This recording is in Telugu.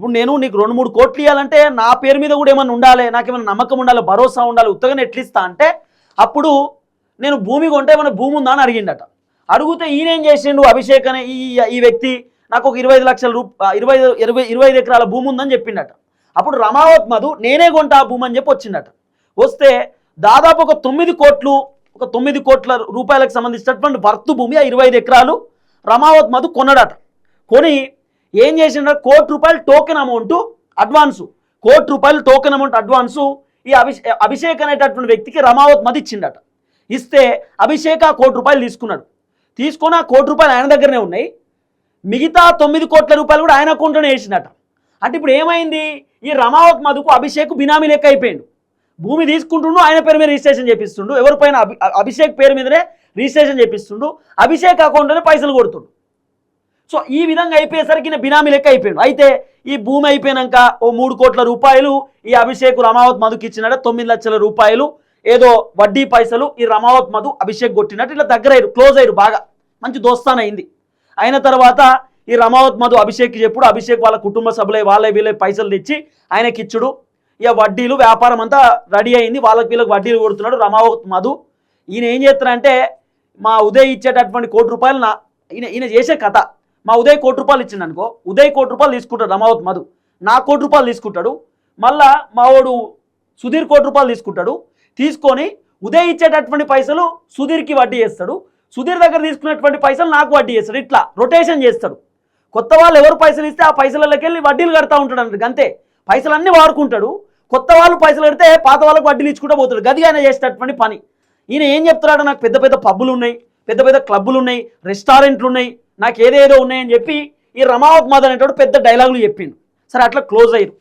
ఇప్పుడు నేను నీకు 2-3 కోట్లు ఇవ్వాలంటే నా పేరు మీద కూడా ఏమన్నా ఉండాలి, నాకేమైనా నమ్మకం ఉండాలి, భరోసా ఉండాలి. ఉత్తగానే ఎట్లిస్తా అంటే అప్పుడు నేను భూమి కొంటే ఏమైనా భూమి ఉందా అని అడిగిండట. అడిగితే ఈయనేం చేసిండు, అభిషేక్ అనే ఈ వ్యక్తి నాకు ఒక 25 లక్షల 25 ఎకరాల భూమి ఉందని చెప్పిండట. అప్పుడు రమావత్ మధు నేనే కొంటా ఆ భూమి అని చెప్పి వచ్చిండట. వస్తే దాదాపు ఒక 9 కోట్ల రూపాయలకు సంబంధించినటువంటి వర్తు భూమి ఆ 25 ఎకరాలు రమావత్ మధు కొన్నాడట. కొని ఏం చేసిండ, ₹1,00,00,000 token amount advance, ₹1,00,00,000 token amount advance ఈ అభిషేక్ అనేటటువంటి వ్యక్తికి రమావత్ మధు ఇచ్చిండట. ఇస్తే అభిషేక్ ఆ ₹1,00,00,000 తీసుకున్నాడు. తీసుకొని ఆ ₹1,00,00,000 ఆయన దగ్గరనే ఉన్నాయి. మిగతా 9 కోట్ల రూపాయలు కూడా ఆయన అకౌంట్లోనే వేసిండట. అంటే ఇప్పుడు ఏమైంది, ఈ రమావత్ మధుకు అభిషేక్ బినామీ లెక్క అయిపోయిండు. భూమి తీసుకుంటుండు, ఆయన పేరు మీద రిజిస్ట్రేషన్ చేపిస్తుండు, ఎవరిపైన అభిషేక్ పేరు మీదనే రిజిస్ట్రేషన్ చేపిస్తుండు, అభిషేక్ అకౌంట్లోనే పైసలు కొడుతుండు. సో ఈ విధంగా అయిపోయేసరికి బినామీ లెక్క అయిపోయాడు. అయితే ఈ భూమి అయిపోయాక ఓ 3 కోట్ల రూపాయలు ఈ అభిషేక్ రమావత్ మధుకి ఇచ్చినట్టు 9 లక్షల రూపాయలు ఏదో వడ్డీ పైసలు ఈ రమావత్ మధు అభిషేక్ కొట్టినట్టు ఇట్లా దగ్గర అయ్యారు, క్లోజ్ అయ్యారు, బాగా మంచి దోస్తాన్ అయింది. అయిన తర్వాత ఈ రమావత్ మధు అభిషేక్కి చెప్పుడు, అభిషేక్ వాళ్ళ కుటుంబ సభ్యులై వీళ్ళే పైసలు తెచ్చి ఆయనకి ఇచ్చుడు. ఇక వడ్డీలు వ్యాపారం అంతా రెడీ అయింది, వీళ్ళకి వడ్డీలు కొడుతున్నాడు రమావత్ మధు. ఈయన ఏం చేస్తారంటే మా ఉదయ్ ఇచ్చేటటువంటి ₹1,00,00,000 ఈయన చేసే కథ, మా ఉదయ్ ₹1,00,00,000 ఇచ్చిండు అనుకో, ఉదయ్ ₹1,00,00,000 తీసుకుంటాడు రమావత్ మధు, నా ₹1,00,00,000 తీసుకుంటాడు. మళ్ళా మా వాడు సుధీర్ ₹1,00,00,000 తీసుకుంటాడు. తీసుకొని ఉదయ్ ఇచ్చేటటువంటి పైసలు సుధీర్కి వడ్డీ చేస్తాడు, సుధీర్ దగ్గర తీసుకున్నటువంటి పైసలు నాకు వడ్డీ చేస్తాడు. ఇట్లా రొటేషన్ చేస్తాడు. కొత్త వాళ్ళు ఎవరు పైసలు ఇస్తే ఆ పైసలకి వెళ్ళి వడ్డీలు కడతా ఉంటాడు అన్నట్టు. అంతే, పైసలన్నీ వాడుకుంటాడు. కొత్త వాళ్ళు పైసలు కడితే పాత వాళ్ళకి వడ్డీలు ఇచ్చుకుంటూ పోతాడు. గది ఆయన చేసేటటువంటి పని. ఈయన ఏం చెప్తున్నాడు, నాకు పెద్ద పెద్ద పబ్బులు ఉన్నాయి, పెద్ద పెద్ద క్లబ్బులు ఉన్నాయి, రెస్టారెంట్లు ఉన్నాయి, నాకు ఏదేదో ఉన్నాయని చెప్పి ఈ రమావత్ మధు అనేటోడు పెద్ద డైలాగులు చెప్పిండు. సరే అట్లా క్లోజ్ అయ్యారు.